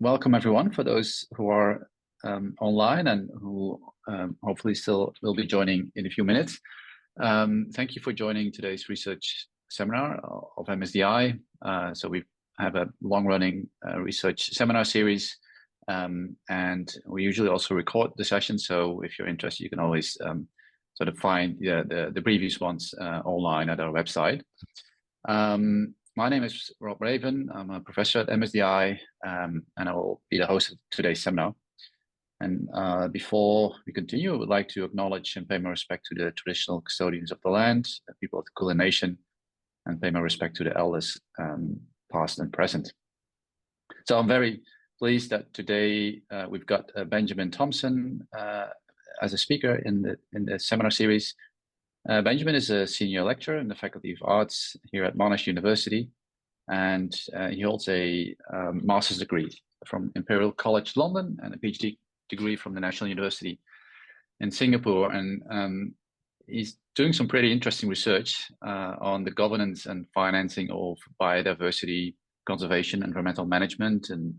welcome everyone for those who are online and who hopefully still will be joining in a few minutes. Thank you for joining today's research seminar of MSDI. So we have a long-running research seminar series, and we usually also record the session. So if you're interested, you can always sort of find the previous ones online at our website. My name is Rob Raven. I'm a professor at MSDI, and I will be the host of today's seminar. And before we continue, I would like to acknowledge and pay my respect to the traditional custodians of the land, the people of the Kulin Nation, and pay my respect to the elders, past and present. So I'm very pleased that today we've got Benjamin Thompson as a speaker in the seminar series. Benjamin is a senior lecturer in the Faculty of Arts here at Monash University, and he holds a master's degree from Imperial College London and a PhD degree from the National University in Singapore. And he's doing some pretty interesting research on the governance and financing of biodiversity conservation, environmental management, and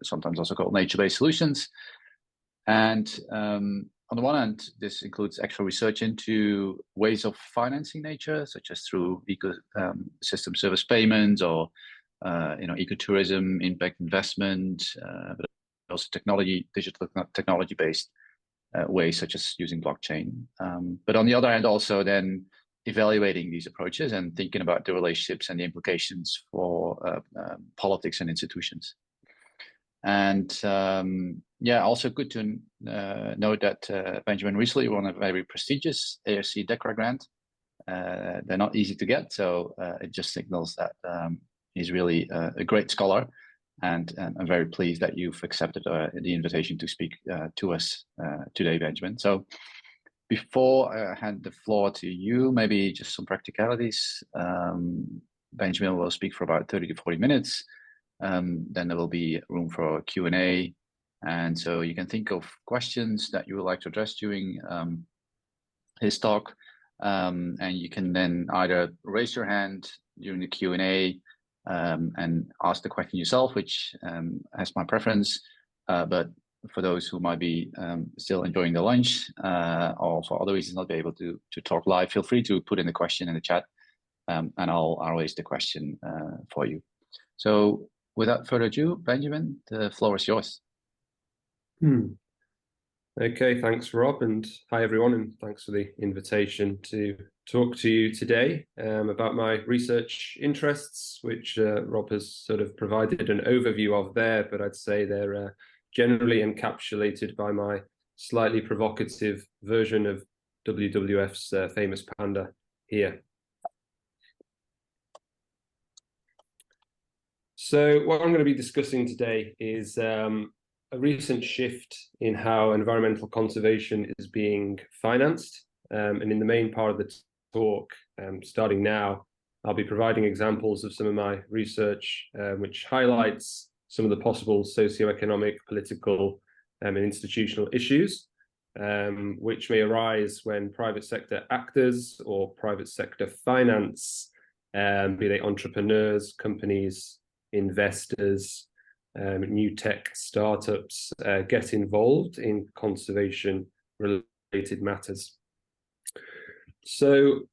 sometimes also called nature-based solutions. And on the one hand, this includes actual research into ways of financing nature, such as through ecosystem service payments or ecotourism, impact investment, but also digital technology-based ways, such as using blockchain. But on the other hand, also then evaluating these approaches and thinking about the relationships and the implications for politics and institutions. And also good to note that Benjamin recently won a very prestigious ARC DECRA grant. They're not easy to get, so it just signals that he's really a great scholar. And I'm very pleased that you've accepted the invitation to speak to us today, Benjamin. So before I hand the floor to you, maybe just some practicalities. Benjamin will speak for about 30 to 40 minutes. Then there will be room for Q&A. And so you can think of questions that you would like to address during his talk. And you can then either raise your hand during the Q&A and ask the question yourself, which has my preference. But for those who might be still enjoying the lunch or for other reasons not be able to talk live, feel free to put in the question in the chat, and I'll raise the question for you. So without further ado, Benjamin, the floor is yours. Okay, thanks, Rob, and hi, everyone, and thanks for the invitation to talk to you today about my research interests, which Rob has sort of provided an overview of there, but I'd say they're generally encapsulated by my slightly provocative version of WWF's famous panda here. So what I'm going to be discussing today is a recent shift in how environmental conservation is being financed. And in the main part of the talk, starting now, I'll be providing examples of some of my research, which highlights some of the possible socioeconomic, political, and institutional issues, which may arise when private sector actors or private sector finance, be they entrepreneurs, companies, investors, new tech startups get involved in conservation-related matters. So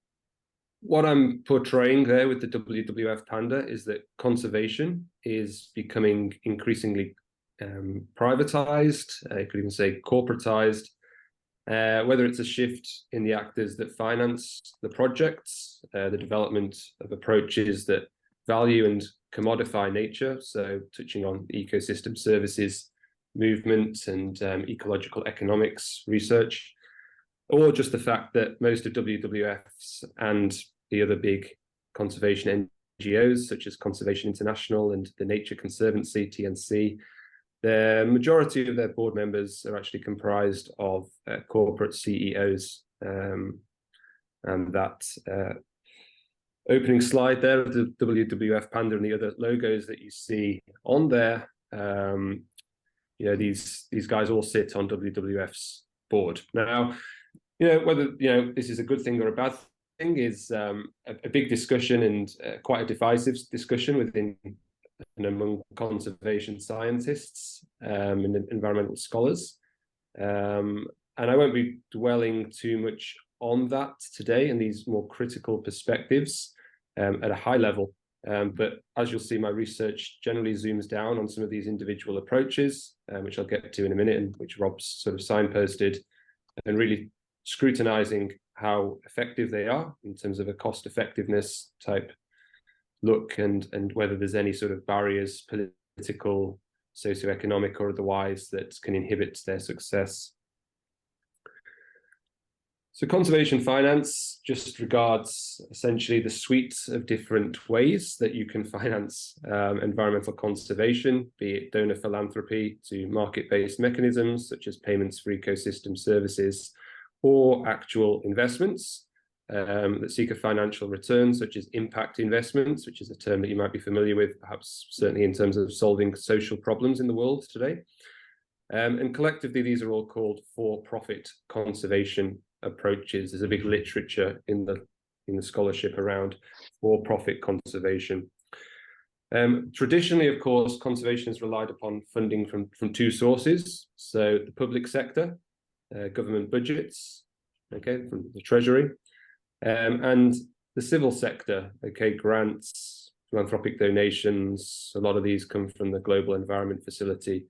what I'm portraying there with the WWF Panda is that conservation is becoming increasingly privatized, you could even say corporatized, whether it's a shift in the actors that finance the projects, the development of approaches that value and commodify nature, so touching on ecosystem services movement and ecological economics research, or just the fact that most of WWF's and the other big conservation NGOs, such as Conservation International and the Nature Conservancy, TNC, the majority of their board members are actually comprised of corporate CEOs. And that opening slide there of the WWF Panda and the other logos that you see on there, these guys all sit on WWF's board. Now, whether this is a good thing or a bad thing is a big discussion and quite a divisive discussion within and among conservation scientists and environmental scholars. And I won't be dwelling too much on that today and these more critical perspectives at a high level. But as you'll see, my research generally zooms down on some of these individual approaches, which I'll get to in a minute, and which Rob's sort of signposted, and really scrutinizing how effective they are in terms of a cost effectiveness type look, and whether there's any sort of barriers, political, socioeconomic, or otherwise, that can inhibit their success. So conservation finance just regards essentially the suite of different ways that you can finance environmental conservation, be it donor philanthropy to market-based mechanisms such as payments for ecosystem services, or actual investments that seek a financial return, such as impact investments, which is a term that you might be familiar with, perhaps certainly in terms of solving social problems in the world today. And collectively, these are all called for-profit conservation approaches. There's a big literature in the scholarship around for-profit conservation. Traditionally, of course, conservation has relied upon funding from two sources. So the public sector, government budgets, okay, from the Treasury, and the civil sector, okay, grants, philanthropic donations. A lot of these come from the Global Environment Facility,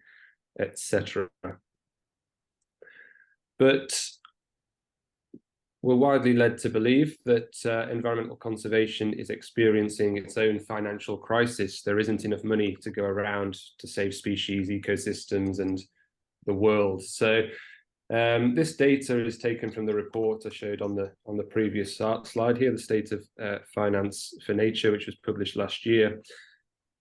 etc. But we're widely led to believe that environmental conservation is experiencing its own financial crisis. There isn't enough money to go around to save species, ecosystems, and the world. So this data is taken from the report I showed on the previous slide here, the State of Finance for Nature, which was published last year.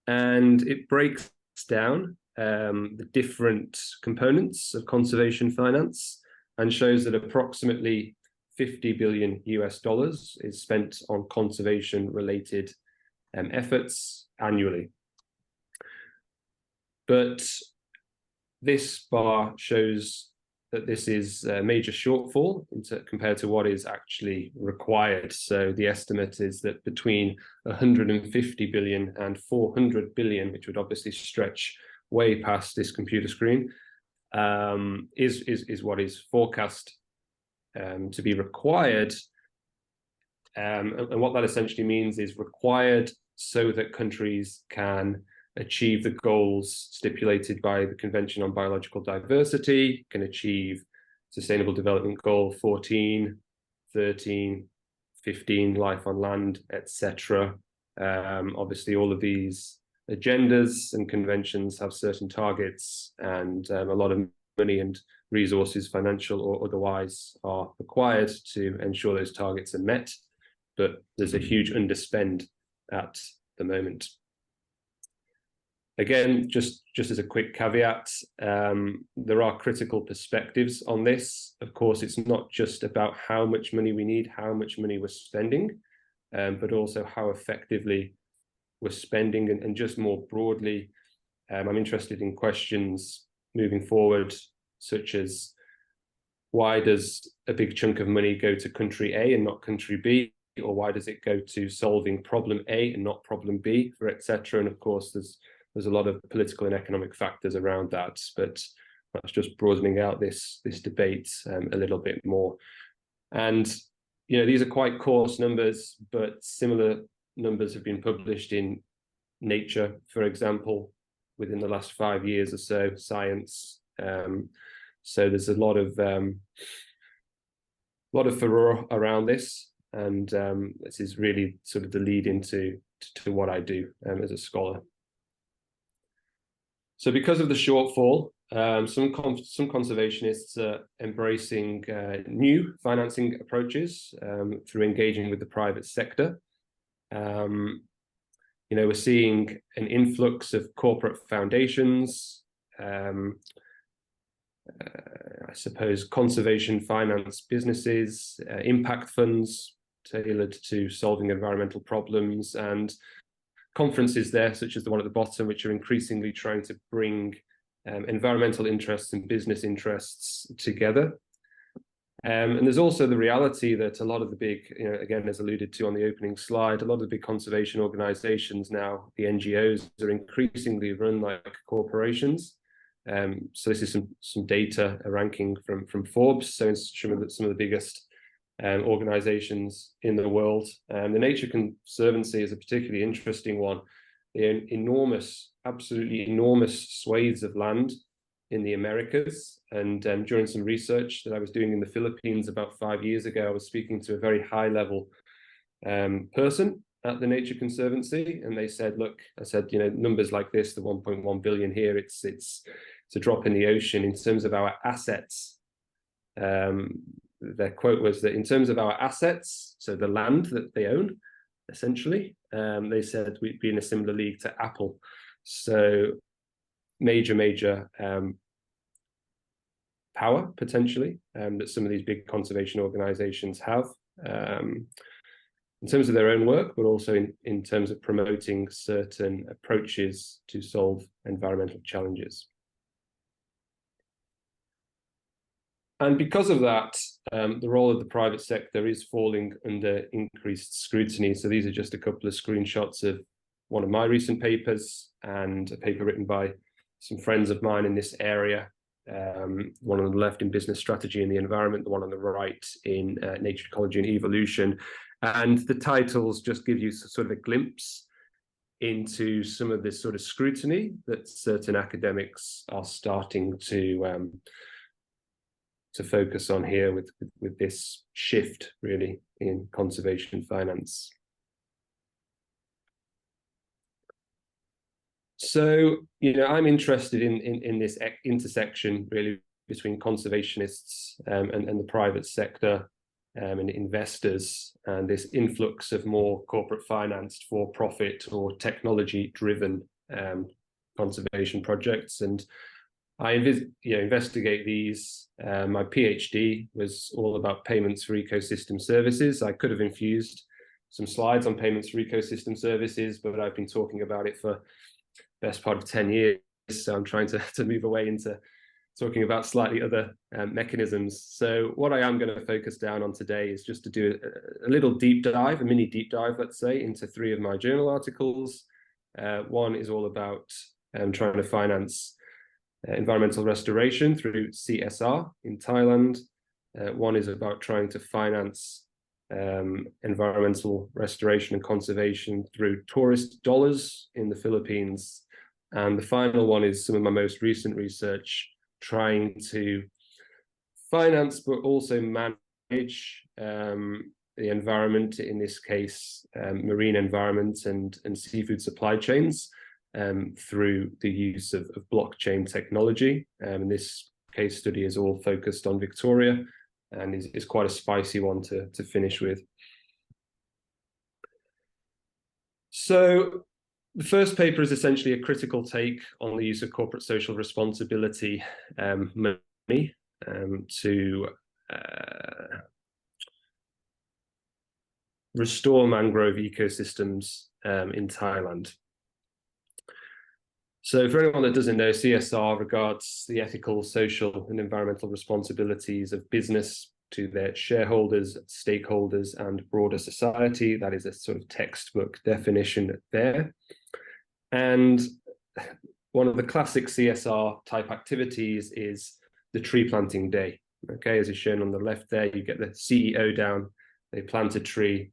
And it breaks down the different components of conservation finance and shows that approximately $50 billion is spent on conservation-related efforts annually. But this bar shows that this is a major shortfall compared to what is actually required. So the estimate is that between 150 billion and 400 billion, which would obviously stretch way past this computer screen, is what is forecast to be required. And what that essentially means is required so that countries can achieve the goals stipulated by the Convention on Biological Diversity, can achieve Sustainable Development Goal 14, 13, 15, life on land, etc. Obviously, all of these agendas and conventions have certain targets, and a lot of money and resources, financial or otherwise, are required to ensure those targets are met. But there's a huge underspend at the moment. Again, just as a quick caveat, there are critical perspectives on this. Of course, it's not just about how much money we need, how much money we're spending, but also how effectively we're spending. And just more broadly, I'm interested in questions moving forward, such as why does a big chunk of money go to country A and not country B? Or why does it go to solving problem A and not problem B, for etc. And of course, there's a lot of political and economic factors around that, but that's just broadening out this debate a little bit more. And these are quite coarse numbers, but similar numbers have been published in Nature, for example, within the last 5 years or so, Science. So there's a lot of furore around this, and this is really sort of the lead into what I do as a scholar. So because of the shortfall, some conservationists are embracing new financing approaches through engaging with the private sector. We're seeing an influx of corporate foundations, I suppose conservation finance businesses, impact funds tailored to solving environmental problems, and conferences there, such as the one at the bottom, which are increasingly trying to bring environmental interests and business interests together. And there's also the reality that a lot of the big, again, as alluded to on the opening slide, a lot of the big conservation organizations now, the NGOs, are increasingly run like corporations. So this is some data, a ranking from Forbes, so some of the biggest organizations in the world. The Nature Conservancy is a particularly interesting one. They own enormous, absolutely enormous swathes of land in the Americas. And during some research that I was doing in the Philippines about 5 years ago, I was speaking to a very high-level person at the Nature Conservancy, and they said, "Look," I said, numbers like this, the 1.1 billion here, it's a drop in the ocean in terms of our assets. Their quote was that in terms of our assets, so the land that they own, essentially, they said we'd be in a similar league to Apple. So major power, potentially, that some of these big conservation organizations have in terms of their own work, but also in terms of promoting certain approaches to solve environmental challenges. And because of that, the role of the private sector is falling under increased scrutiny. So these are just a couple of screenshots of one of my recent papers and a paper written by some friends of mine in this area. One on the left in business strategy and the environment, the one on the right in nature, ecology and evolution. And the titles just give you sort of a glimpse into some of this sort of scrutiny that certain academics are starting to focus on here with this shift really in conservation finance. So, I'm interested in this intersection really between conservationists and the private sector and investors, and this influx of more corporate financed for-profit or technology-driven conservation projects. And I investigate these. My PhD was all about payments for ecosystem services. I could have infused some slides on payments for ecosystem services, but I've been talking about it for best part of 10 years. So I'm trying to move away into talking about slightly other mechanisms. So what I am going to focus down on today is just to do a little deep dive, a mini deep dive, let's say, into 3 of my journal articles. One is all about trying to finance environmental restoration through CSR in Thailand. One is about trying to finance environmental restoration and conservation through tourist dollars in the Philippines. And the final one is some of my most recent research, trying to finance but also manage the environment, in this case, marine environment and seafood supply chains through the use of blockchain technology. And this case study is all focused on Victoria and is quite a spicy one to finish with. So the first paper is essentially a critical take on the use of corporate social responsibility money to restore mangrove ecosystems in Thailand. So for anyone that doesn't know, CSR regards the ethical, social and environmental responsibilities of business to their shareholders, stakeholders and broader society. That is a sort of textbook definition there. And one of the classic CSR type activities is the tree planting day. Okay, as is shown on the left there, you get the CEO down, they plant a tree,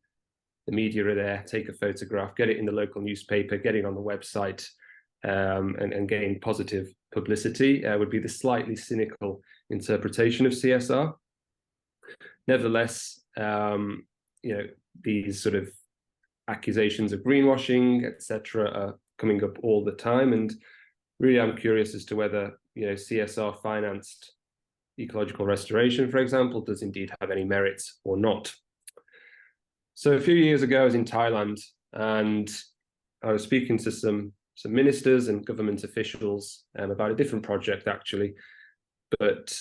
the media are there, take a photograph, get it in the local newspaper, get it on the website, and gain positive publicity would be the slightly cynical interpretation of CSR. Nevertheless, these sort of accusations of greenwashing, etc., are coming up all the time, and really I'm curious as to whether CSR financed ecological restoration, for example, does indeed have any merit or not. So a few years ago I was in Thailand and I was speaking to some ministers and government officials about a different project actually, but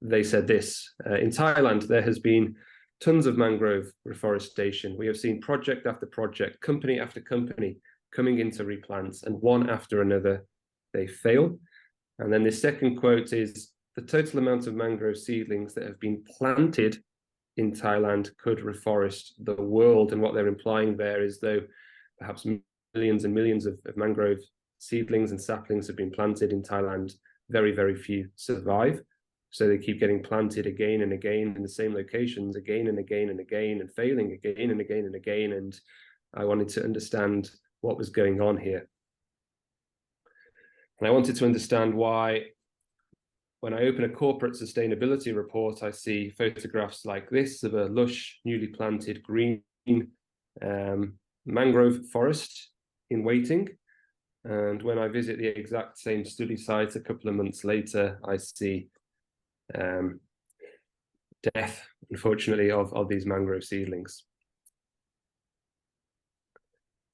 they said this: in Thailand there has been tons of mangrove reforestation. We have seen project after project, company after company coming in to replant, and one after another they fail. And then the second quote is, the total amount of mangrove seedlings that have been planted in Thailand could reforest the world. And what they're implying there is, though perhaps millions and millions of mangrove seedlings and saplings have been planted in Thailand, very, very few survive. So they keep getting planted again and again in the same locations, again and again and again, and failing again and again and again. And I wanted to understand what was going on here. And I wanted to understand why, when I open a corporate sustainability report, I see photographs like this of a lush, newly planted green mangrove forest in waiting. And when I visit the exact same study site a couple of months later, I see death, unfortunately, of these mangrove seedlings.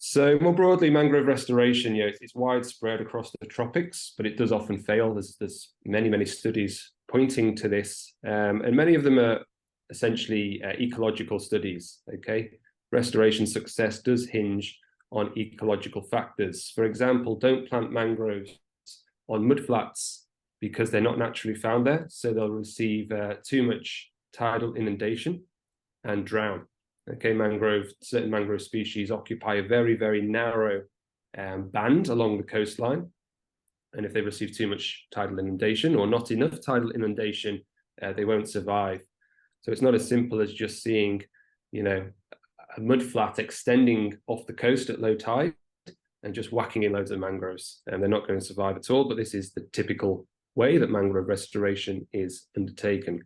So more broadly, mangrove restoration, it's widespread across the tropics, but it does often fail. There's many studies pointing to this, and many of them are essentially ecological studies. Okay, restoration success does hinge on ecological factors. For example, don't plant mangroves on mudflats because they're not naturally found there, so they'll receive too much tidal inundation and drown. Okay, certain mangrove species occupy a very, very narrow band along the coastline. And if they receive too much tidal inundation or not enough tidal inundation, they won't survive. So it's not as simple as just seeing, a mudflat extending off the coast at low tide and just whacking in loads of mangroves. And they're not going to survive at all, but this is the typical way that mangrove restoration is undertaken.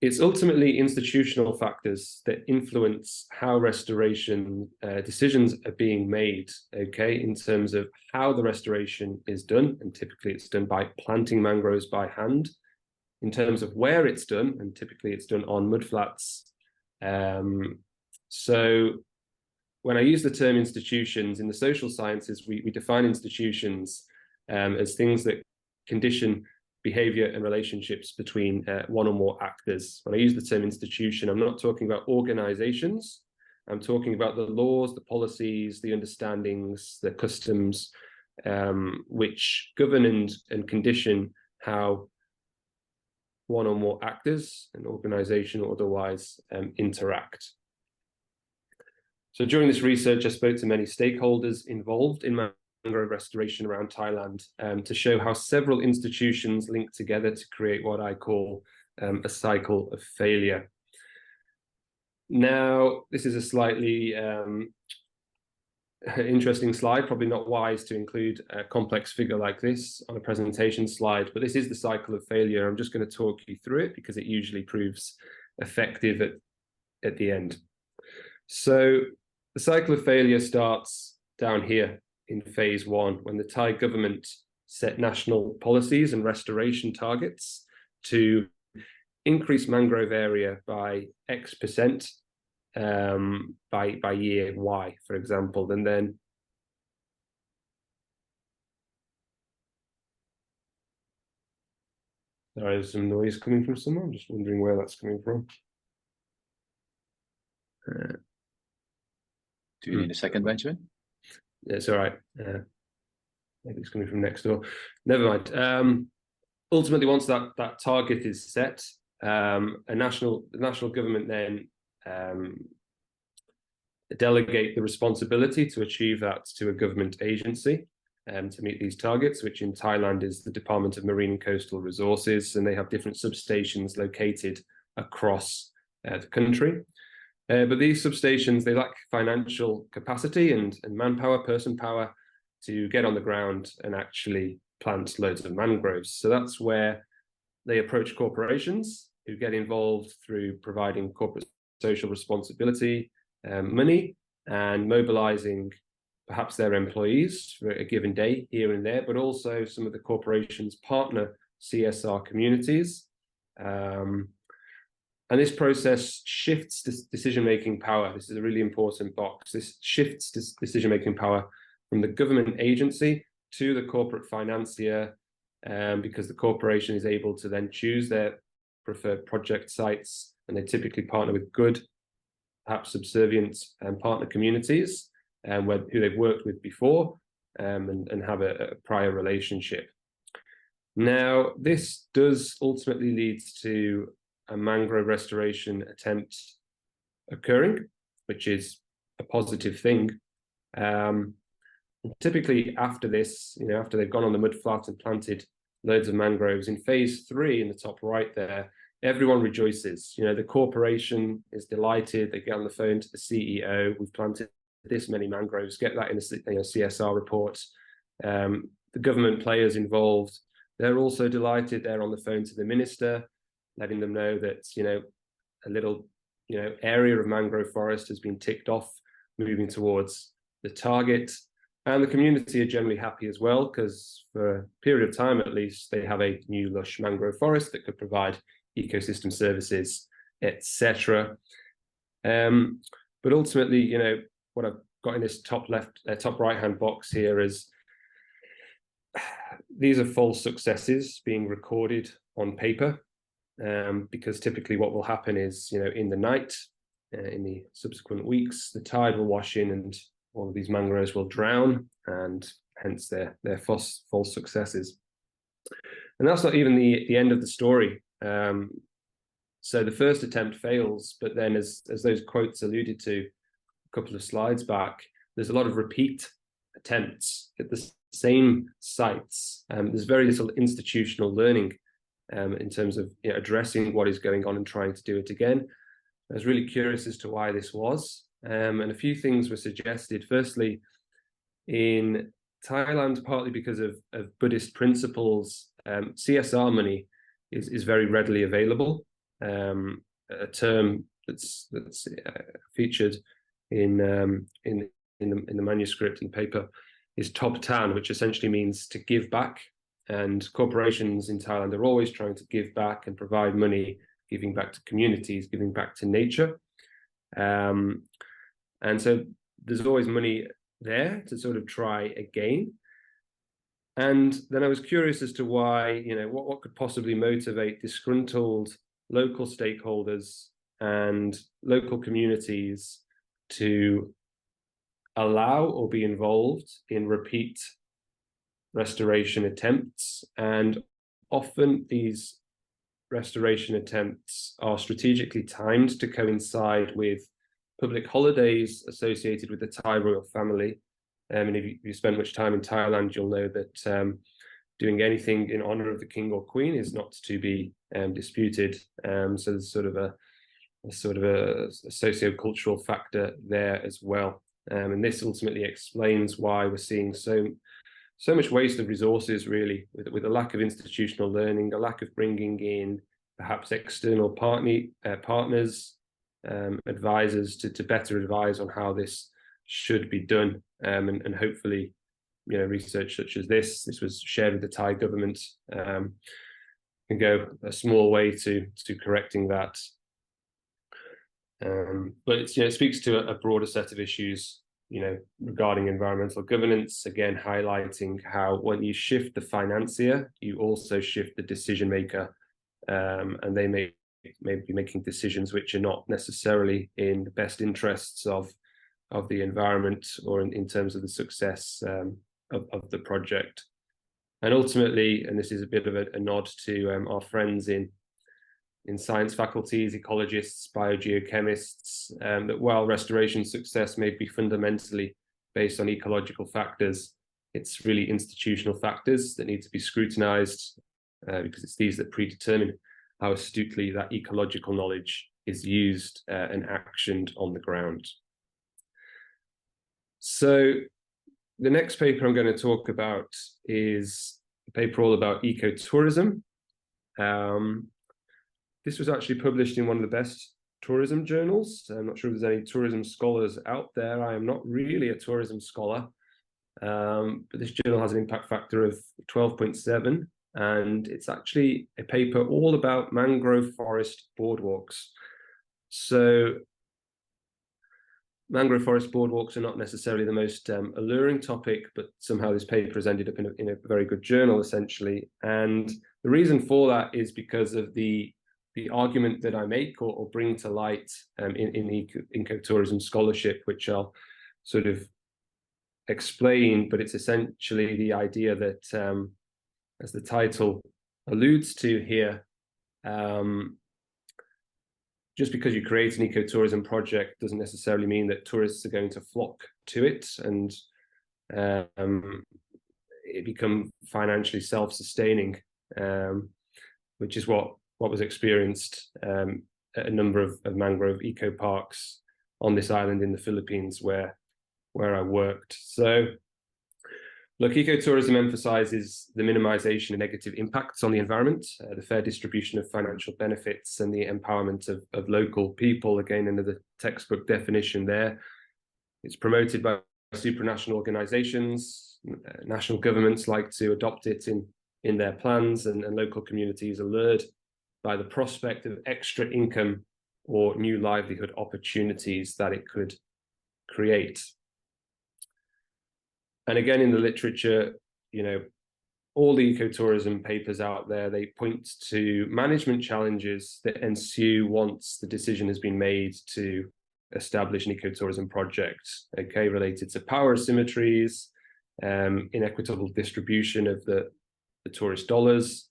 It's ultimately institutional factors that influence how restoration decisions are being made, okay, in terms of how the restoration is done, and typically it's done by planting mangroves by hand. In terms of where it's done, and typically it's done on mudflats. So when I use the term institutions, in the social sciences, we define institutions as things that condition behavior and relationships between one or more actors. When I use the term institution, I'm not talking about organizations. I'm talking about the laws, the policies, the understandings, the customs, which govern and condition how one or more actors, an organization or otherwise, interact. So during this research, I spoke to many stakeholders involved in mangrove restoration around Thailand to show how several institutions link together to create what I call a cycle of failure. Now, this is a slightly interesting slide, probably not wise to include a complex figure like this on a presentation slide, but this is the cycle of failure. I'm just going to talk you through it because it usually proves effective at the end. So the cycle of failure starts down here in phase one, when the Thai government set national policies and restoration targets to increase mangrove area by X% by year Y, for example. And then there is some noise coming from someone. I'm just wondering where that's coming from. Do you need a second, Benjamin? It's all right. Maybe it's coming from next door. Never mind. Ultimately, once that target is set, the national government then delegate the responsibility to achieve that to a government agency to meet these targets, which in Thailand is the Department of Marine and Coastal Resources, and they have different substations located across the country. But these substations, they lack financial capacity and manpower, person power, to get on the ground and actually plant loads of mangroves. So that's where they approach corporations who get involved through providing corporate social responsibility money and mobilizing perhaps their employees for a given day here and there, but also some of the corporations partner CSR communities. And this process shifts decision-making power. This is a really important box. This shifts decision-making power from the government agency to the corporate financier, because the corporation is able to then choose their preferred project sites, and they typically partner with good, perhaps subservient partner communities who they've worked with before and have a prior relationship. Now, this does ultimately lead to a mangrove restoration attempt occurring, which is a positive thing. Typically after this, after they've gone on the mud flat and planted loads of mangroves, in phase 3 in the top right there, everyone rejoices. The corporation is delighted. They get on the phone to the CEO. We've planted this many mangroves. Get that in a CSR report. The government players involved, they're also delighted. They're on the phone to the minister, letting them know that a little area of mangrove forest has been ticked off, moving towards the target. And the community are generally happy as well, because for a period of time at least, they have a new lush mangrove forest that could provide ecosystem services, etc. But ultimately, what I've got in this top right-hand box here is these are false successes being recorded on paper, because typically what will happen is, in the night, in the subsequent weeks, the tide will wash in and all of these mangroves will drown, and hence their false successes. And that's not even the end of the story. So the first attempt fails, but then as those quotes alluded to a couple of slides back, there's a lot of repeat attempts at the same sites. There's very little institutional learning in terms of addressing what is going on and trying to do it again. I was really curious as to why this was. And a few things were suggested. Firstly, in Thailand, partly because of Buddhist principles, CSR money is very readily available. A term that's featured in the manuscript and paper is top tan, which essentially means to give back. And corporations in Thailand are always trying to give back and provide money, giving back to communities, giving back to nature. And so there's always money there to sort of try again. And then I was curious as to why, what could possibly motivate disgruntled local stakeholders and local communities to allow or be involved in repeat restoration attempts. And often these restoration attempts are strategically timed to coincide with public holidays associated with the Thai royal family. And if you spend much time in Thailand, you'll know that doing anything in honor of the king or queen is not to be disputed. So there's sort of a socio-cultural factor there as well. And this ultimately explains why we're seeing so much waste of resources, really, with a lack of institutional learning, a lack of bringing in perhaps external partners, advisors to better advise on how this should be done. And hopefully, research such as this was shared with the Thai government, can go a small way to correcting that. But it speaks to a broader set of issues, regarding environmental governance, again, highlighting how when you shift the financier, you also shift the decision maker, and they may be making decisions which are not necessarily in the best interests of the environment or in terms of the success of the project. And ultimately, and this is a bit of a nod to our friends in science faculties, ecologists, biogeochemists, that while restoration success may be fundamentally based on ecological factors, it's really institutional factors that need to be scrutinized, because it's these that predetermine how astutely that ecological knowledge is used and actioned on the ground. So the next paper I'm going to talk about is a paper all about ecotourism. This was actually published in one of the best tourism journals. I'm not sure if there's any tourism scholars out there. I am not really a tourism scholar, but this journal has an impact factor of 12.7, and it's actually a paper all about mangrove forest boardwalks. So mangrove forest boardwalks are not necessarily the most alluring topic, but somehow this paper has ended up in a very good journal, essentially. And the reason for that is because of the argument that I make or bring to light in the ecotourism scholarship, which I'll sort of explain, but it's essentially the idea that as the title alludes to here, just because you create an ecotourism project doesn't necessarily mean that tourists are going to flock to it and it become financially self-sustaining, which is what was experienced at a number of mangrove eco parks on this island in the Philippines where I worked. So look, ecotourism emphasizes the minimization of negative impacts on the environment, the fair distribution of financial benefits, and the empowerment of local people. Again, another textbook definition there. It's promoted by supranational organizations. National governments like to adopt it in their plans, and local communities are lured by the prospect of extra income or new livelihood opportunities that it could create. And again, in the literature, all the ecotourism papers out there, they point to management challenges that ensue once the decision has been made to establish an ecotourism project, okay, related to power asymmetries, inequitable distribution of the tourist dollars,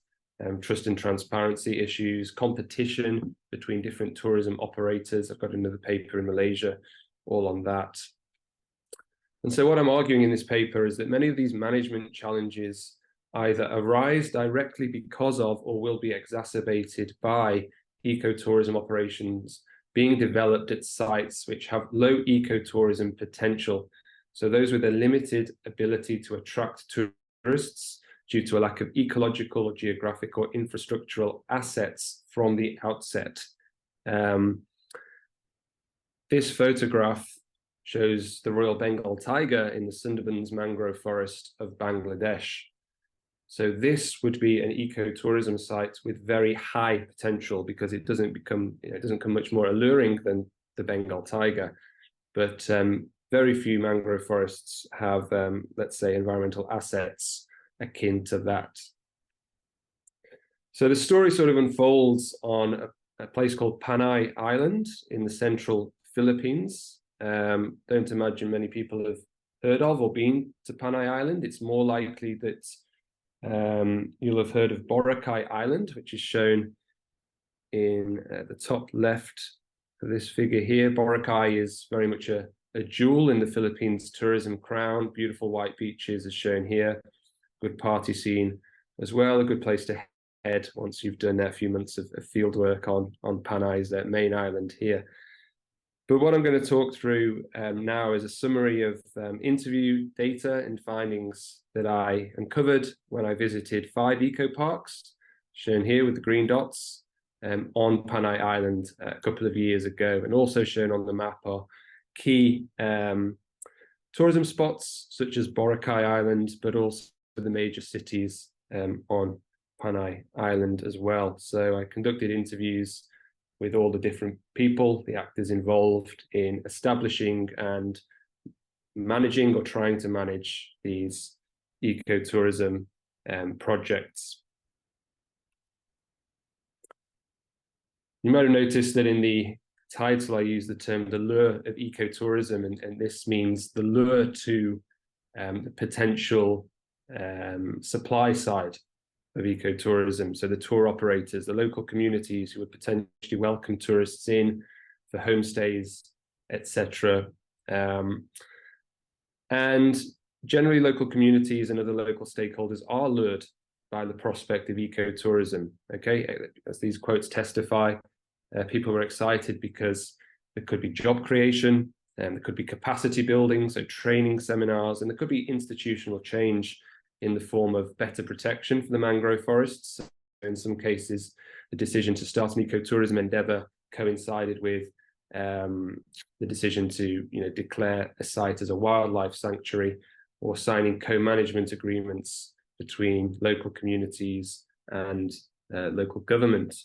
trust and transparency issues, competition between different tourism operators. I've got another paper in Malaysia all on that. And so what I'm arguing in this paper is that many of these management challenges either arise directly because of or will be exacerbated by ecotourism operations being developed at sites which have low ecotourism potential. So those with a limited ability to attract tourists due to a lack of ecological or geographic or infrastructural assets from the outset. This photograph shows the Royal Bengal tiger in the Sundarbans mangrove forest of Bangladesh. So this would be an ecotourism site with very high potential because it doesn't become much more alluring than the Bengal tiger. But very few mangrove forests have, let's say, environmental assets akin to that. So the story sort of unfolds on a place called Panay Island in the central Philippines. Don't imagine many people have heard of or been to Panay Island. It's more likely that you'll have heard of Boracay Island, which is shown in the top left of this figure here. Boracay is very much a jewel in the Philippines tourism crown. Beautiful white beaches as shown here. Good party scene as well. A good place to head once you've done a few months of field work on Panay's main island here. But what I'm going to talk through now is a summary of interview data and findings that I uncovered when I visited 5 eco parks, shown here with the green dots, on Panay Island a couple of years ago. And also shown on the map are key tourism spots such as Boracay Island, but also the major cities on Panay Island as well. So I conducted interviews with all the different people, the actors involved in establishing and managing or trying to manage these ecotourism projects. You might have noticed that in the title I use the term the lure of ecotourism, and this means the lure to the potential supply side of ecotourism. So the tour operators, the local communities who would potentially welcome tourists in for homestays, etc. And generally local communities and other local stakeholders are lured by the prospect of ecotourism. Okay, as these quotes testify, people were excited because there could be job creation, and there could be capacity building, so training seminars, and there could be institutional change in the form of better protection for the mangrove forests. In some cases, the decision to start an ecotourism endeavor coincided with the decision to declare a site as a wildlife sanctuary, or signing co-management agreements between local communities and local government,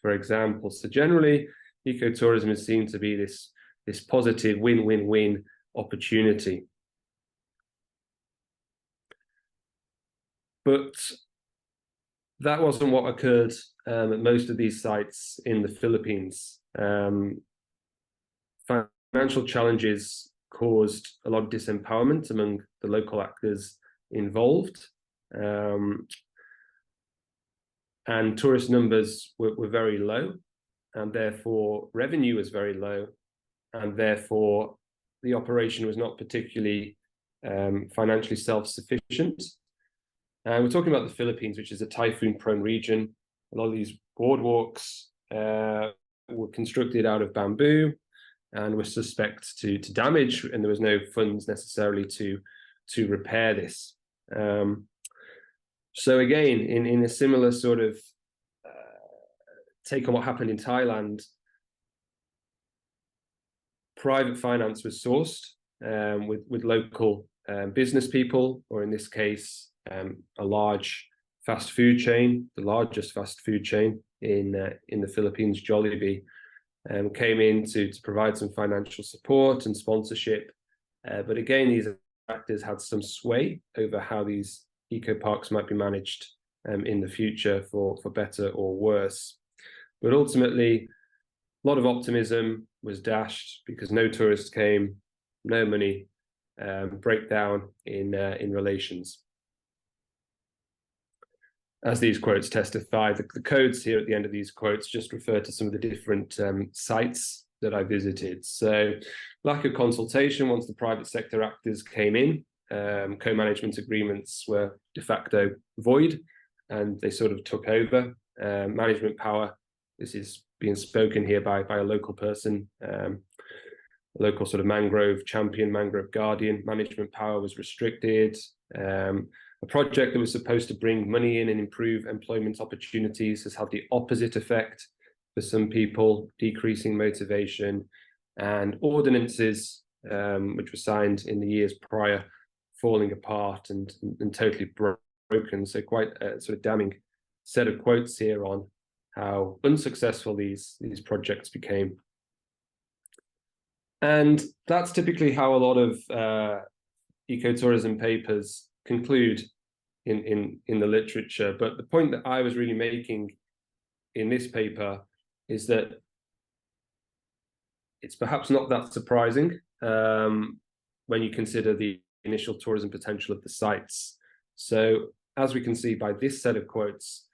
for example. So generally, ecotourism is seen to be this positive win-win-win opportunity. But that wasn't what occurred at most of these sites in the Philippines. Financial challenges caused a lot of disempowerment among the local actors involved. and tourist numbers were very low, and therefore revenue was very low, and therefore the operation was not particularly financially self-sufficient. And we're talking about the Philippines, which is a typhoon-prone region. A lot of these boardwalks were constructed out of bamboo and were suspect to damage, and there was no funds necessarily to repair this. So again, in a similar sort of take on what happened in Thailand, private finance was sourced with local business people, or in this case, a large fast food chain, the largest fast food chain in the Philippines, Jollibee, came in to provide some financial support and sponsorship. But again, these actors had some sway over how these eco parks might be managed in the future for better or worse. But ultimately, a lot of optimism was dashed because no tourists came, no money, breakdown in relations. As these quotes testify, the codes here at the end of these quotes just refer to some of the different sites that I visited. So lack of consultation once the private sector actors came in, co-management agreements were de facto void, and they sort of took over. Management power, this is being spoken here by a local person, a local sort of mangrove champion, mangrove guardian. Management power was restricted. A project that was supposed to bring money in and improve employment opportunities has had the opposite effect for some people, decreasing motivation, and ordinances, which were signed in the years prior, falling apart and totally broken. So quite a sort of damning set of quotes here on how unsuccessful these projects became. And that's typically how a lot of ecotourism papers conclude in the literature. But the point that I was really making in this paper is that it's perhaps not that surprising when you consider the initial tourism potential of the sites. So as we can see by this set of quotes,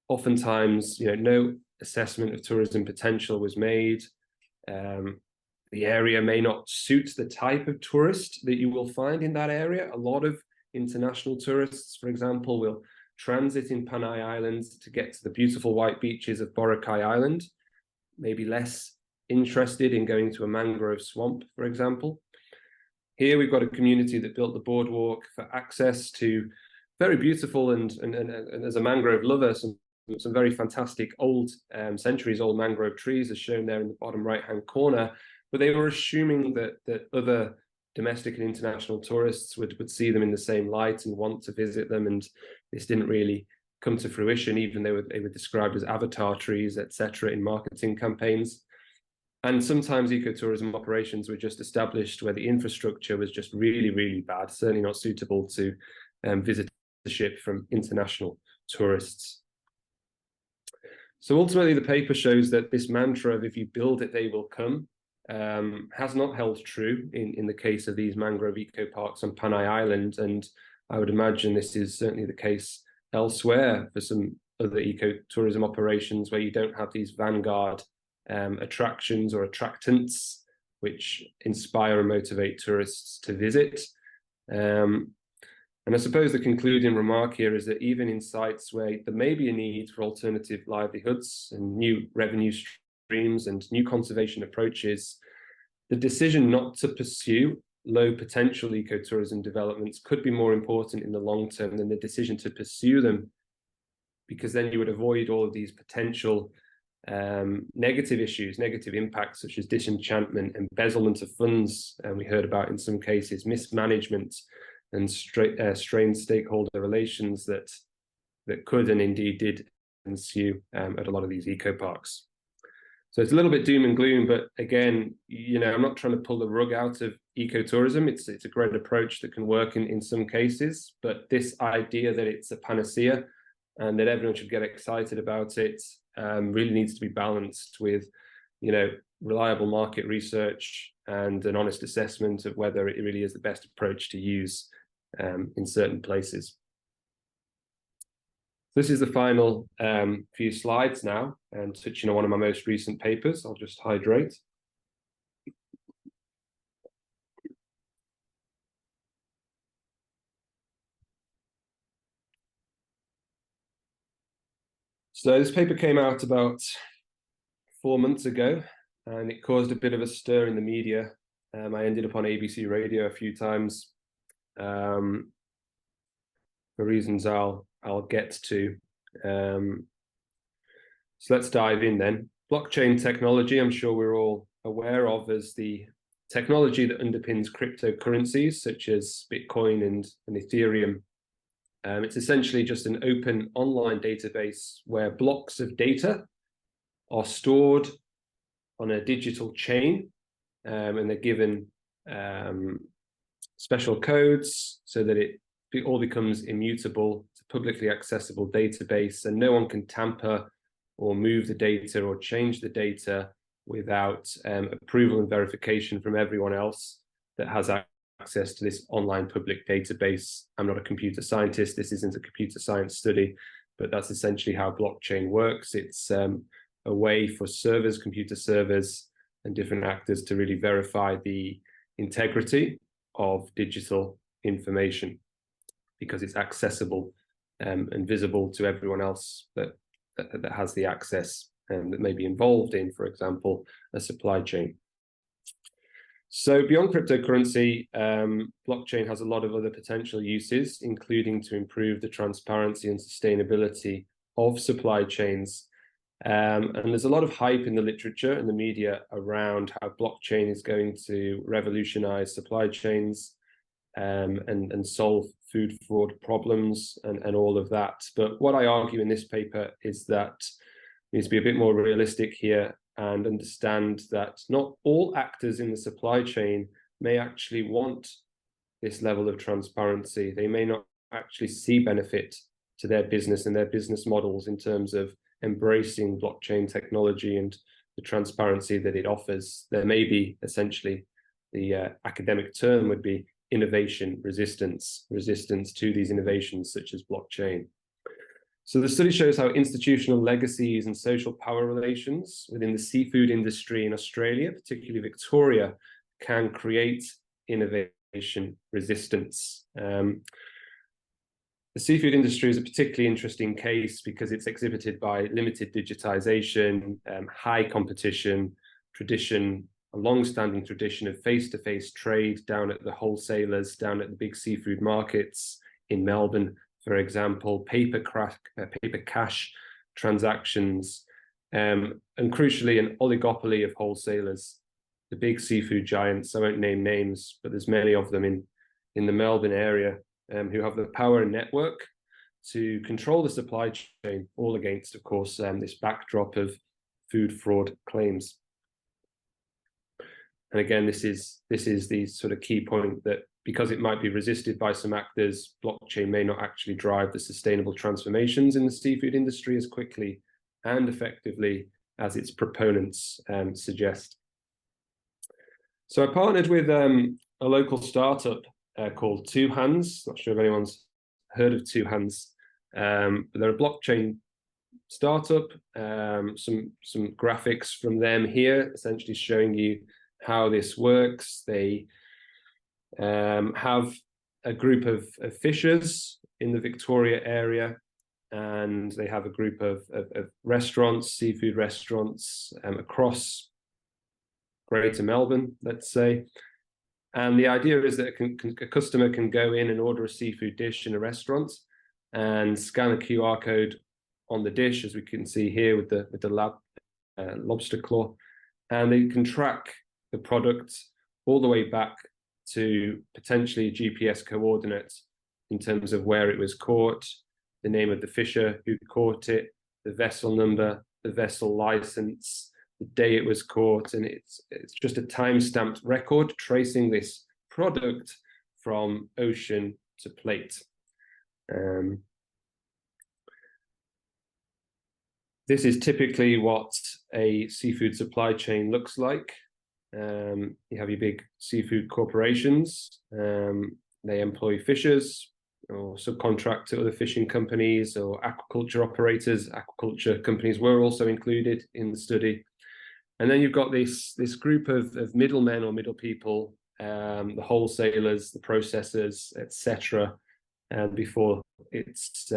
oftentimes, no assessment of tourism potential was made. The area may not suit the type of tourist that you will find in that area. A lot of international tourists, for example, will transit in Panay Island to get to the beautiful white beaches of Boracay Island, maybe less interested in going to a mangrove swamp, for example. Here we've got a community that built the boardwalk for access to very beautiful and as a mangrove lover, some very fantastic old, centuries-old mangrove trees, as shown there in the bottom right-hand corner. But they were assuming that other domestic and international tourists would see them in the same light and want to visit them, and this didn't really come to fruition. Even they were described as avatar trees, etc., in marketing campaigns. And sometimes ecotourism operations were just established where the infrastructure was just really, really bad, certainly not suitable to visitorship from international tourists. So ultimately, the paper shows that this mantra of "if you build it, they will come" has not held true in the case of these mangrove eco parks on Panay Island, and I would imagine this is certainly the case elsewhere for some other ecotourism operations where you don't have these vanguard attractions or attractants which inspire and motivate tourists to visit. And I suppose the concluding remark here is that even in sites where there may be a need for alternative livelihoods and new revenue streams and new conservation approaches, the decision not to pursue low potential ecotourism developments could be more important in the long term than the decision to pursue them, because then you would avoid all of these potential negative issues, negative impacts such as disenchantment, embezzlement of funds, and we heard about in some cases mismanagement and strained stakeholder relations that could and indeed did ensue at a lot of these eco parks. So it's a little bit doom and gloom, but again, I'm not trying to pull the rug out of ecotourism. It's a great approach that can work in some cases, but this idea that it's a panacea and that everyone should get excited about it really needs to be balanced with, reliable market research and an honest assessment of whether it really is the best approach to use in certain places. This is the final few slides now, and touching on one of my most recent papers. I'll just hydrate. So this paper came out about 4 months ago, and it caused a bit of a stir in the media. I ended up on ABC Radio a few times for reasons I'll get to. So let's dive in then. Blockchain technology, I'm sure we're all aware of as the technology that underpins cryptocurrencies such as Bitcoin and Ethereum. It's essentially just an open online database where blocks of data are stored on a digital chain, and they're given special codes so that it all becomes immutable. It's a publicly accessible database, and no one can tamper or move the data or change the data without approval and verification from everyone else that has access to this online public database. I'm not a computer scientist. This isn't a computer science study, but that's essentially how blockchain works. It's a way for servers, computer servers, and different actors to really verify the integrity of digital information because it's accessible and visible to everyone else that has the access that may be involved in, for example, a supply chain. So beyond cryptocurrency, blockchain has a lot of other potential uses, including to improve the transparency and sustainability of supply chains. And there's a lot of hype in the literature and the media around how blockchain is going to revolutionize supply chains and solve food fraud problems and all of that. But what I argue in this paper is that we need to be a bit more realistic here and understand that not all actors in the supply chain may actually want this level of transparency. They may not actually see benefit to their business and their business models in terms of embracing blockchain technology and the transparency that it offers. There may be essentially the academic term would be innovation resistance to these innovations such as blockchain. So the study shows how institutional legacies and social power relations within the seafood industry in Australia, particularly Victoria, can create innovation resistance. The seafood industry is a particularly interesting case because it's exhibited by limited digitization, high competition, a long-standing tradition of face-to-face trade down at the wholesalers, down at the big seafood markets in Melbourne, for example, paper cash transactions, and crucially, an oligopoly of wholesalers, the big seafood giants. I won't name names, but there's many of them in the Melbourne area who have the power and network to control the supply chain, all against, of course, this backdrop of food fraud claims. And again, this is the sort of key point that because it might be resisted by some actors, blockchain may not actually drive the sustainable transformations in the seafood industry as quickly and effectively as its proponents suggest. So I partnered with a local startup called Two Hands. Not sure if anyone's heard of Two Hands, but they're a blockchain startup. Some graphics from them here, essentially showing you how this works. They have a group of fishers in the Victoria area, and they have a group of restaurants, seafood restaurants across Greater Melbourne, let's say. And the idea is that a customer can go in and order a seafood dish in a restaurant and scan a QR code on the dish, as we can see here with the lobster claw, and they can track the product all the way back to potentially GPS coordinates in terms of where it was caught, the name of the fisher who caught it, the vessel number, the vessel license, the day it was caught, and it's just a time-stamped record tracing this product from ocean to plate. This is typically what a seafood supply chain looks like. You have your big seafood corporations. They employ fishers or subcontract to other fishing companies or aquaculture operators. Aquaculture companies were also included in the study. And then you've got this group of middlemen or middle people, the wholesalers, the processors, etc., and before it's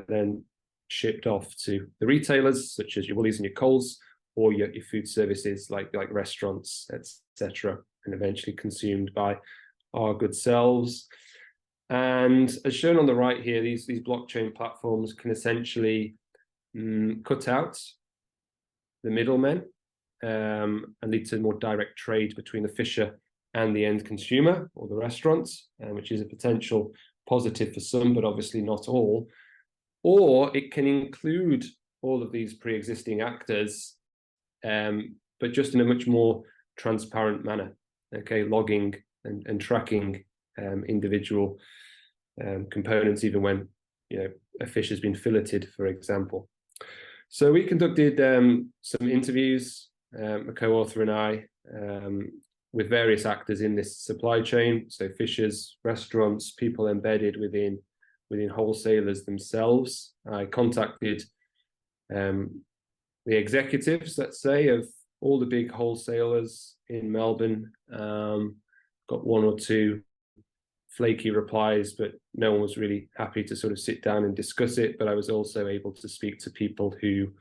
then shipped off to the retailers, such as your Woolies and your Coles, or your food services like restaurants, etc., and eventually consumed by our good selves. And as shown on the right here, these blockchain platforms can essentially cut out the middlemen and lead to more direct trade between the fisher and the end consumer or the restaurants, which is a potential positive for some, but obviously not all. Or it can include all of these pre-existing actors, but just in a much more transparent manner, okay, logging and tracking individual components, even when a fish has been filleted, for example. So we conducted some interviews, a co-author and I, with various actors in this supply chain, so fishers, restaurants, people embedded within wholesalers themselves. I contacted the executives, let's say, of all the big wholesalers in Melbourne. Got one or two flaky replies, but no one was really happy to sort of sit down and discuss it. But I was also able to speak to people who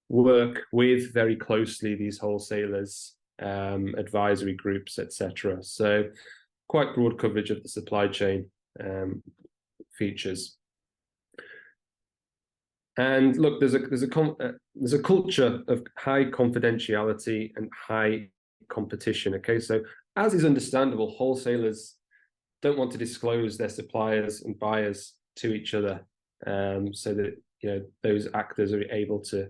work with very closely these wholesalers, advisory groups, etc. So quite broad coverage of the supply chain features. And look, there's a culture of high confidentiality and high competition. Okay, so as is understandable, wholesalers don't want to disclose their suppliers and buyers to each other, so that those actors are able to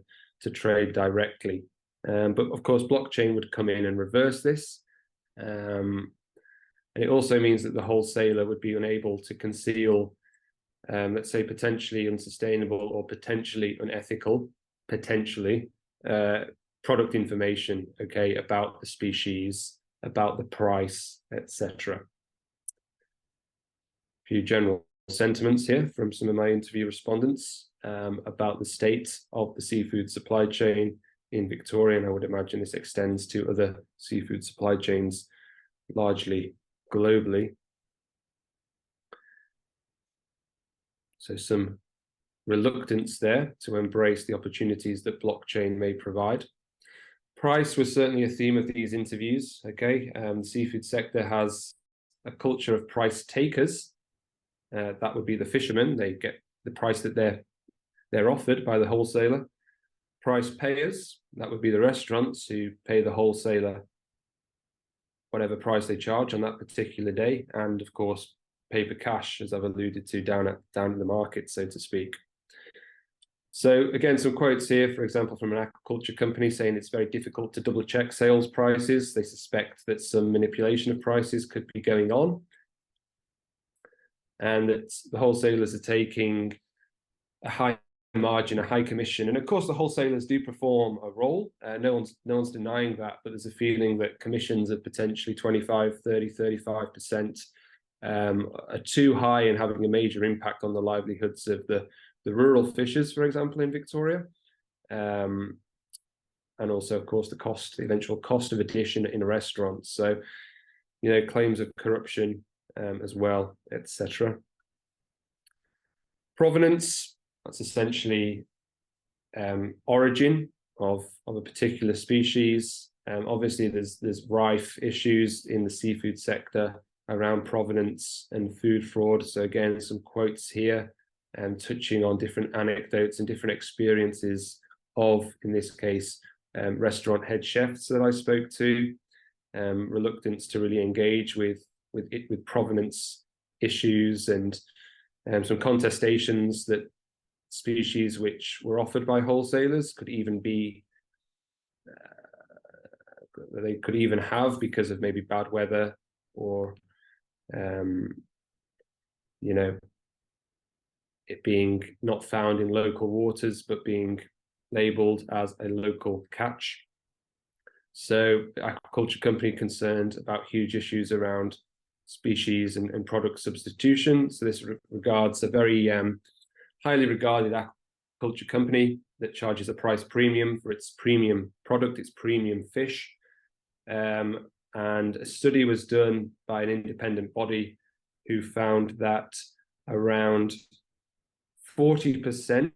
trade directly. But of course, blockchain would come in and reverse this. And it also means that the wholesaler would be unable to conceal, let's say, potentially unsustainable or potentially unethical, product information, okay, about the species, about the price, etc. A few general sentiments here from some of my interview respondents about the state of the seafood supply chain in Victoria, and I would imagine this extends to other seafood supply chains largely globally. So some reluctance there to embrace the opportunities that blockchain may provide. Price was certainly a theme of these interviews, okay? The seafood sector has a culture of price takers. That would be the fishermen. They get the price that they're offered by the wholesaler. Price payers, that would be the restaurants who pay the wholesaler whatever price they charge on that particular day, and of course paper cash, as I've alluded to, down in the market, so to speak. So again, some quotes here, for example, from an aquaculture company saying it's very difficult to double check sales prices. They suspect that some manipulation of prices could be going on, and that the wholesalers are taking a high margin, a high commission. And of course, the wholesalers do perform a role. No one's denying that, but there's a feeling that commissions of potentially 25, 30, 35% are too high and having a major impact on the livelihoods of the rural fishers, for example, in Victoria. And also, of course, the eventual cost of addition in a restaurant. So, claims of corruption as well, etc. Provenance, that's essentially origin of a particular species. Obviously, there's rife issues in the seafood sector around provenance and food fraud. So again, some quotes here, touching on different anecdotes and different experiences of, in this case, restaurant head chefs that I spoke to, reluctance to really engage with provenance issues, and some contestations that species which were offered by wholesalers could even be they could even have because of maybe bad weather, or it being not found in local waters but being labeled as a local catch. So the aquaculture company concerned about huge issues around species and product substitution. So this regards a very highly regarded aquaculture company that charges a price premium for its premium product, its premium fish. And a study was done by an independent body who found that around 40%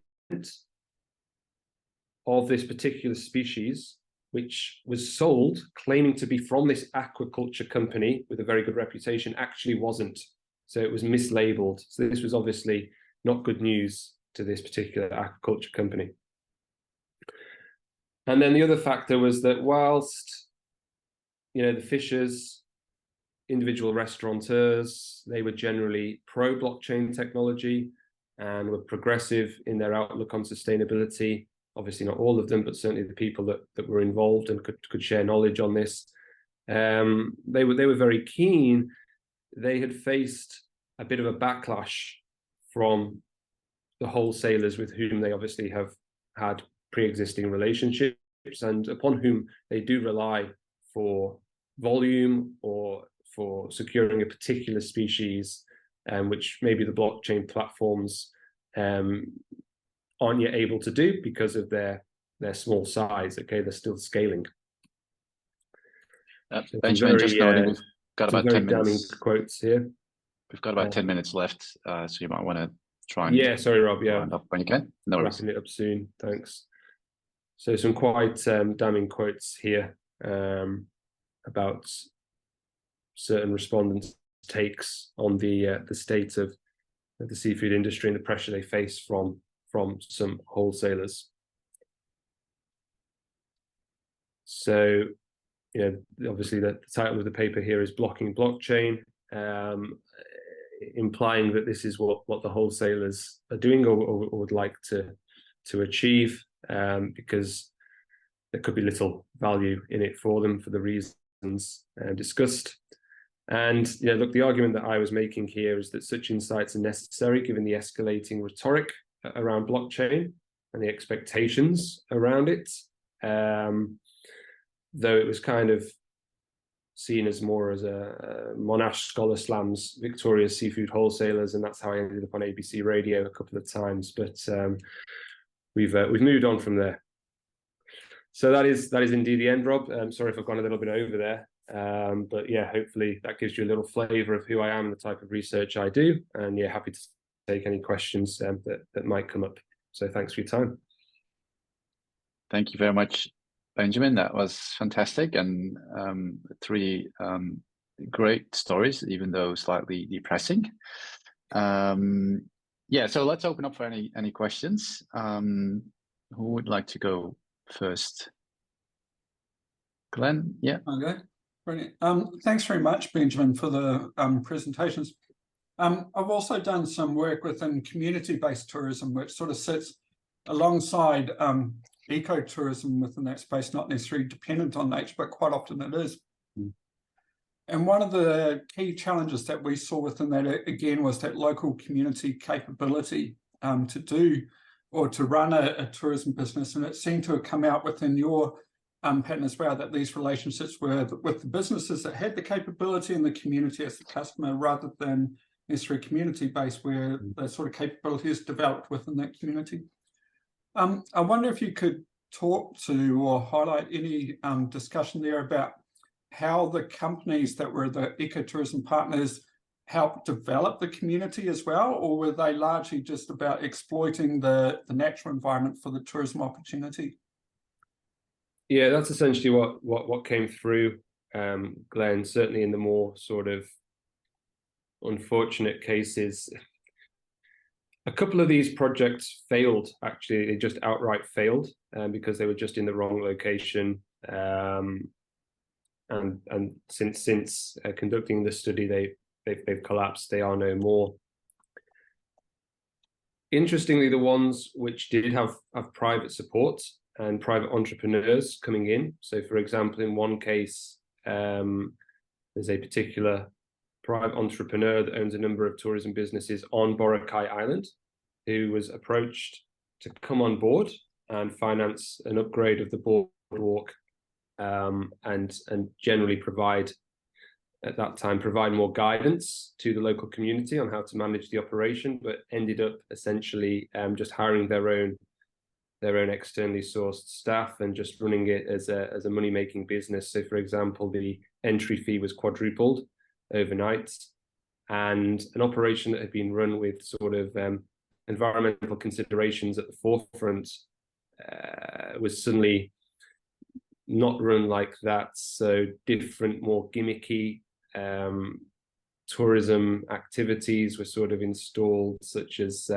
of this particular species, which was sold claiming to be from this aquaculture company with a very good reputation, actually wasn't. So it was mislabeled. So this was obviously not good news to this particular aquaculture company. And then the other factor was that whilst, you know, the fishers, individual restaurateurs, they were generally pro blockchain technology and were progressive in their outlook on sustainability. Obviously not all of them, but certainly the people that were involved and could share knowledge on this. They were very keen. They had faced a bit of a backlash from the wholesalers with whom they obviously have had pre-existing relationships and upon whom they do rely for volume or for securing a particular species, which maybe the blockchain platforms aren't yet able to do because of their small size. Okay, they're still scaling. So Benjamin, just noting we've got about 10 minutes. Quotes here. We've got about 10 minutes left, so you might want to try and sorry, Rob. up when you can. No worries. Wrapping it up soon. Thanks. So some quite damning quotes here about certain respondents' takes on the state of the seafood industry and the pressure they face from some wholesalers. So, you know, obviously the title of the paper here is "Blocking Blockchain," implying that this is what the wholesalers are doing or would like to achieve, because there could be little value in it for them for the reasons discussed. And look, the argument that I was making here is that such insights are necessary given the escalating rhetoric around blockchain and the expectations around it. Though it was kind of seen as more as a Monash Scholar Slams Victoria's Seafood Wholesalers, and that's how I ended up on ABC Radio a couple of times. But we've moved on from there. So that is indeed the end, Rob. I'm sorry if I've gone a little bit over there. But yeah, hopefully that gives you a little flavour of who I am, the type of research I do, and yeah, happy to take any questions that might come up. So thanks for your time. Thank you very much, Benjamin. That was fantastic, and three great stories, even though slightly depressing. Yeah, so let's open up for any questions. Who would like to go first? Glenn? Yeah. Okay, brilliant. Thanks very much, Benjamin, for the presentations. I've also done some work within community-based tourism, which sort of sits alongside ecotourism within that space, not necessarily dependent on nature, but quite often it is. And one of the key challenges that we saw within that, again, was that local community capability to do or to run a tourism business. And it seemed to have come out within your pattern as well, that these relationships were with the businesses that had the capability and the community as the customer, rather than necessarily community-based, where the sort of capability is developed within that community. I wonder if you could talk to or highlight any discussion there about how the companies that were the ecotourism partners helped develop the community as well, or were they largely just about exploiting the natural environment for the tourism opportunity? Yeah, that's essentially what came through, Glenn. Certainly in the more sort of unfortunate cases, a couple of these projects failed. Actually, they just outright failed because they were just in the wrong location. And since conducting the study, they've collapsed. They are no more. Interestingly, the ones which did have private support and private entrepreneurs coming in. So, for example, in one case, there's a particular private entrepreneur that owns a number of tourism businesses on Boracay Island, who was approached to come on board and finance an upgrade of the boardwalk, and generally provide at that time provide more guidance to the local community on how to manage the operation, but ended up essentially just hiring their own externally sourced staff and just running it as a money-making business. So, for example, the entry fee was quadrupled overnight, and an operation that had been run with sort of environmental considerations at the forefront was suddenly not run like that. So different, more gimmicky tourism activities were sort of installed, such as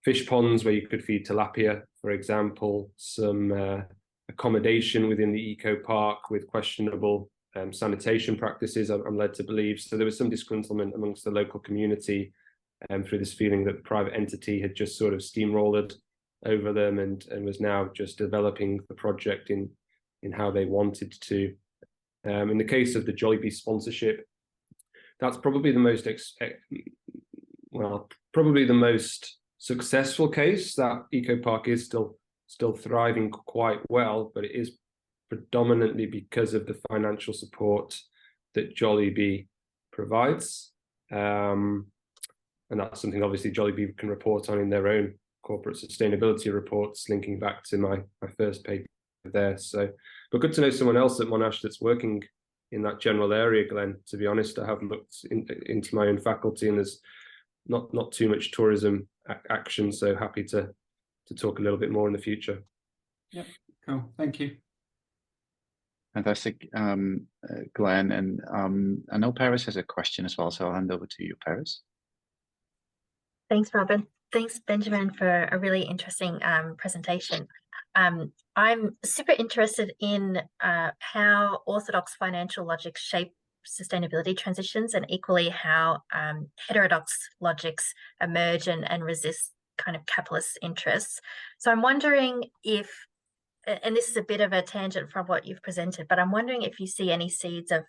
fish ponds where you could feed tilapia, for example, some accommodation within the eco park with questionable sanitation practices, I'm led to believe. So there was some disgruntlement amongst the local community through this feeling that the private entity had just sort of steamrolled over them and was now just developing the project in how they wanted to. In the case of the Jollibee sponsorship, that's probably the most probably the most successful case. That eco park is still thriving quite well, but it is predominantly because of the financial support that Jollibee provides. And that's something obviously Jollibee can report on in their own corporate sustainability reports, linking back to my first paper there. So, but good to know someone else at Monash that's working in that general area, Glenn. To be honest, I have looked into my own faculty, and there's not too much tourism action. So happy to talk a little bit more in the future. Yeah, cool. Thank you. Fantastic, Glenn. And I know Paris has a question as well, so I'll hand over to you, Paris. Thanks, Robin. Thanks, Benjamin, for a really interesting presentation. I'm super interested in how orthodox financial logics shape sustainability transitions, and equally how heterodox logics emerge and resist kind of capitalist interests. So I'm wondering if, and this is a bit of a tangent from what you've presented, but I'm wondering if you see any seeds of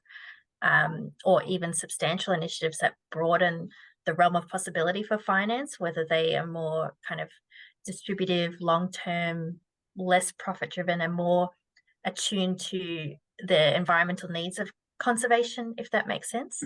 or even substantial initiatives that broaden the realm of possibility for finance, whether they are more kind of distributive, long-term, less profit-driven, and more attuned to the environmental needs of conservation, if that makes sense.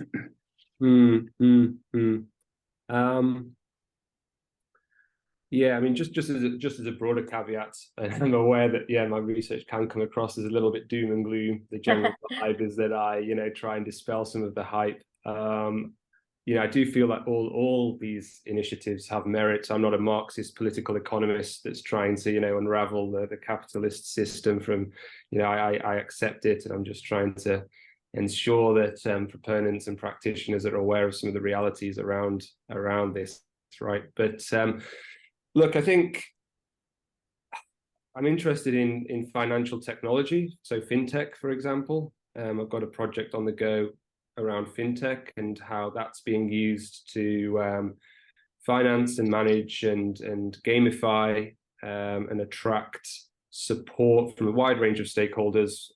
Yeah, I mean, just as a broader caveat, I'm aware that my research can come across as a little bit doom and gloom. The general vibe is that I try and dispel some of the hype. I do feel like all these initiatives have merit. I'm not a Marxist political economist that's trying to unravel the capitalist system from I accept it, and I'm just trying to ensure that proponents and practitioners are aware of some of the realities around this, right? But look, I think I'm interested in financial technology, so fintech, for example. I've got a project on the go around fintech and how that's being used to finance and manage and gamify and attract support from a wide range of stakeholders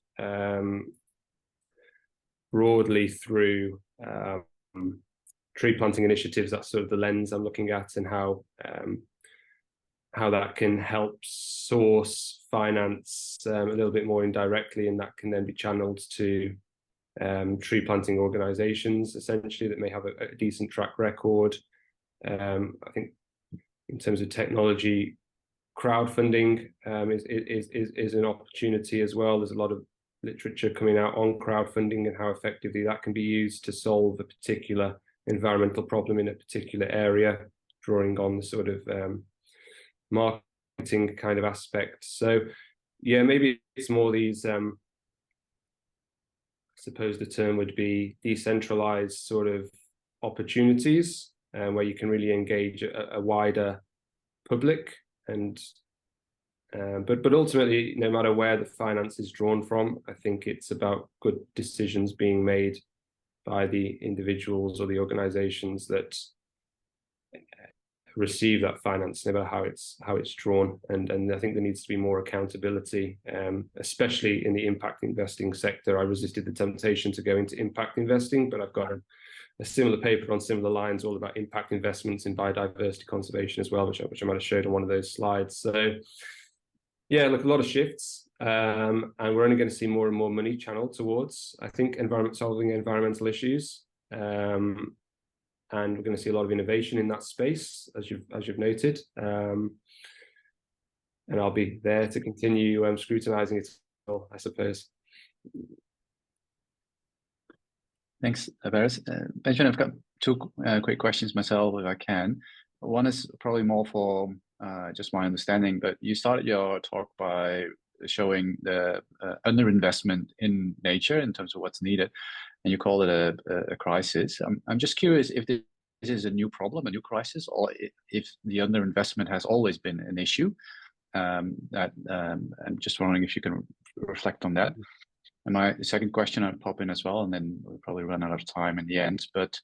broadly through tree planting initiatives. That's sort of the lens I'm looking at, and how that can help source finance a little bit more indirectly, and that can then be channeled to tree planting organizations, essentially, that may have a decent track record. I think in terms of technology, crowdfunding is an opportunity as well. There's a lot of literature coming out on crowdfunding and how effectively that can be used to solve a particular environmental problem in a particular area, drawing on the sort of marketing kind of aspect. So yeah, maybe it's more these I suppose the term would be decentralized sort of opportunities, where you can really engage a wider public, and but ultimately, no matter where the finance is drawn from, I think it's about good decisions being made by the individuals or the organizations that receive that finance, no matter how it's drawn. And I think there needs to be more accountability, especially in the impact investing sector. I resisted the temptation to go into impact investing, but I've got a similar paper on similar lines, all about impact investments in biodiversity conservation as well, which I might have showed on one of those slides. So yeah, look, a lot of shifts. and we're only going to see more and more money channeled towards, I think, solving environmental issues. And we're going to see a lot of innovation in that space, as you've noted. And I'll be there to continue scrutinizing it, I suppose. Thanks, Baris. Benjamin, I've got two quick questions myself, if I can. One is probably more for just my understanding, but you started your talk by showing the underinvestment in nature in terms of what's needed, and you call it a crisis. I'm just curious if this is a new problem, a new crisis, or if the underinvestment has always been an issue. I'm just wondering if you can reflect on that. And my second question I'll pop in as well, and then we'll probably run out of time in the end. But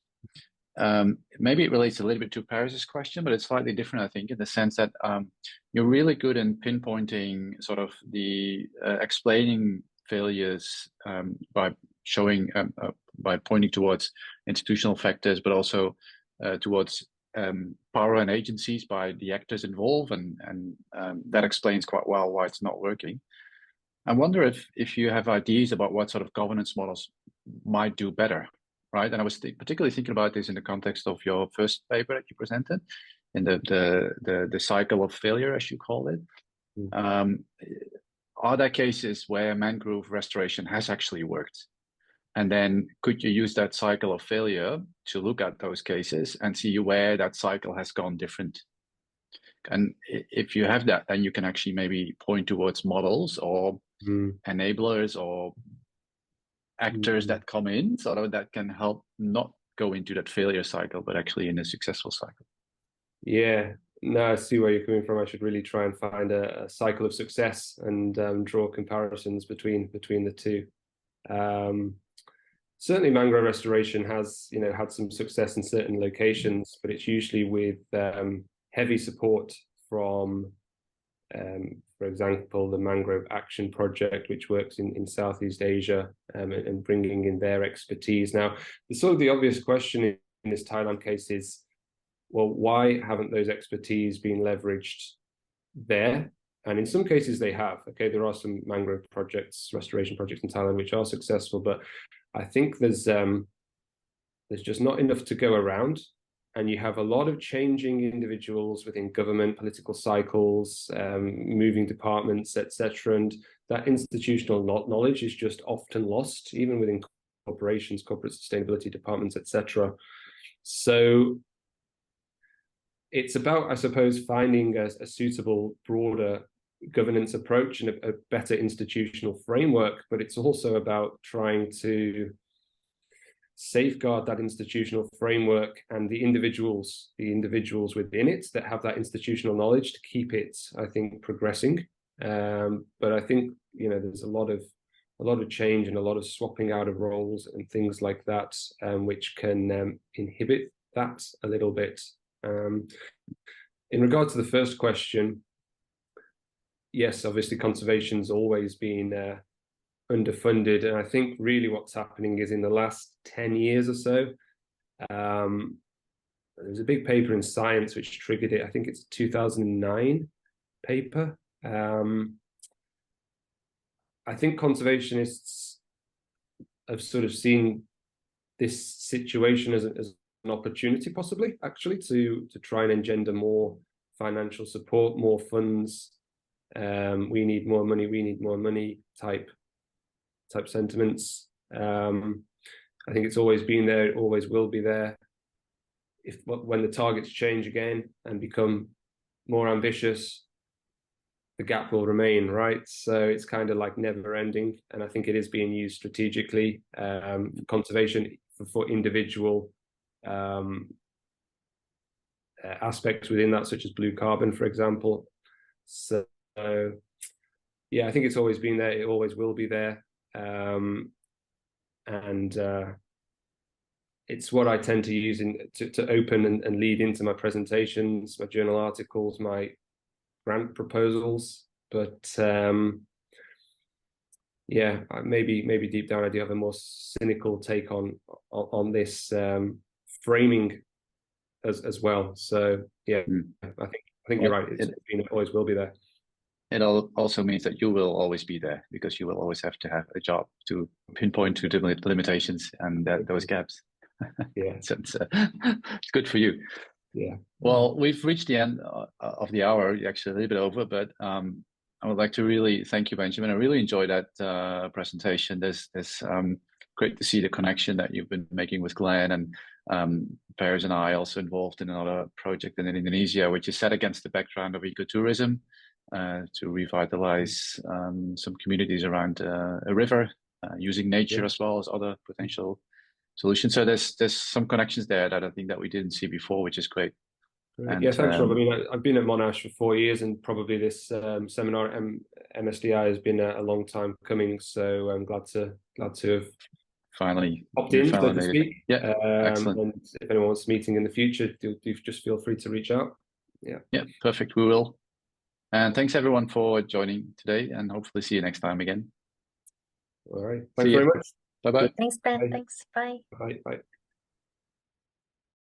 maybe it relates a little bit to Paris's question, but it's slightly different, I think, in the sense that you're really good in pinpointing sort of the explaining failures by showing, by pointing towards institutional factors, but also towards power and agencies by the actors involved, and that explains quite well why it's not working. I wonder if you have ideas about what sort of governance models might do better, right? And I was particularly thinking about this in the context of your first paper that you presented, in the cycle of failure, as you call it. Are there cases where mangrove restoration has actually worked? And then could you use that cycle of failure to look at those cases and see where that cycle has gone different? And if you have that, then you can actually maybe point towards models or enablers or actors that come in, sort of, that can help not go into that failure cycle, but actually in a successful cycle. Yeah, no, I see where you're coming from. I should really try and find a cycle of success and draw comparisons between the two. Certainly, mangrove restoration has, had some success in certain locations, but it's usually with heavy support from, for example, the Mangrove Action Project, which works in Southeast Asia, and bringing in their expertise. Now, the obvious question in this Thailand case is, well, why haven't those expertise been leveraged there? And in some cases they have. Okay, there are some mangrove projects, restoration projects in Thailand, which are successful, but I think there's just not enough to go around. And you have a lot of changing individuals within government, political cycles, moving departments, etc. And that institutional knowledge is just often lost, even within corporations, corporate sustainability departments, etc. So it's about, I suppose, finding a suitable, broader governance approach and a better institutional framework. But it's also about trying to safeguard that institutional framework and the individuals within it that have that institutional knowledge to keep it, I think, progressing. But I think, there's a lot of change and a lot of swapping out of roles and things like that, which can inhibit that a little bit. In regard to the first question, yes, obviously conservation's always been underfunded, and I think really what's happening is in the last 10 years or so, there's a big paper in Science which triggered it. I think it's a 2009 paper. I think conservationists have sort of seen this situation as an opportunity, possibly, actually, to try and engender more financial support, more funds. We need more money type sentiments. I think it's always been there, it always will be there. When the targets change again and become more ambitious, the gap will remain, right? So it's kind of like never ending, and I think it is being used strategically, conservation for individual aspects within that, such as blue carbon, for example. So yeah, I think it's always been there, it always will be there. And it's what I tend to use to open and lead into my presentations, my journal articles, my grant proposals. But yeah, maybe deep down I do have a more cynical take on this framing as well. So yeah, I think you're right. It always will be there. it also means that you will always be there, because you will always have to have a job to pinpoint to the limitations and those gaps. Yeah. So it's good for you. Yeah. Well, we've reached the end of the hour, actually a little bit over, but I would like to really thank you, Benjamin. I really enjoyed that presentation. There's great to see the connection that you've been making with Glenn, and Paris and I also involved in another project in Indonesia, which is set against the background of ecotourism to revitalize some communities around a river, using nature as well as other potential solutions. So there's some connections there that I think that we didn't see before, which is great. And, yeah, thanks, Rob. I mean, I've been at Monash for 4 years, and probably this seminar at MSDI has been a long time coming. So I'm glad to have finally popped in, so to speak. Yeah, excellent. And if anyone wants meeting in the future, do just feel free to reach out. Yeah, perfect. We will. And thanks everyone for joining today, and hopefully see you next time again. All right. Thanks very much. Bye-bye. Thanks, Ben. Bye. Thanks. Bye. Bye.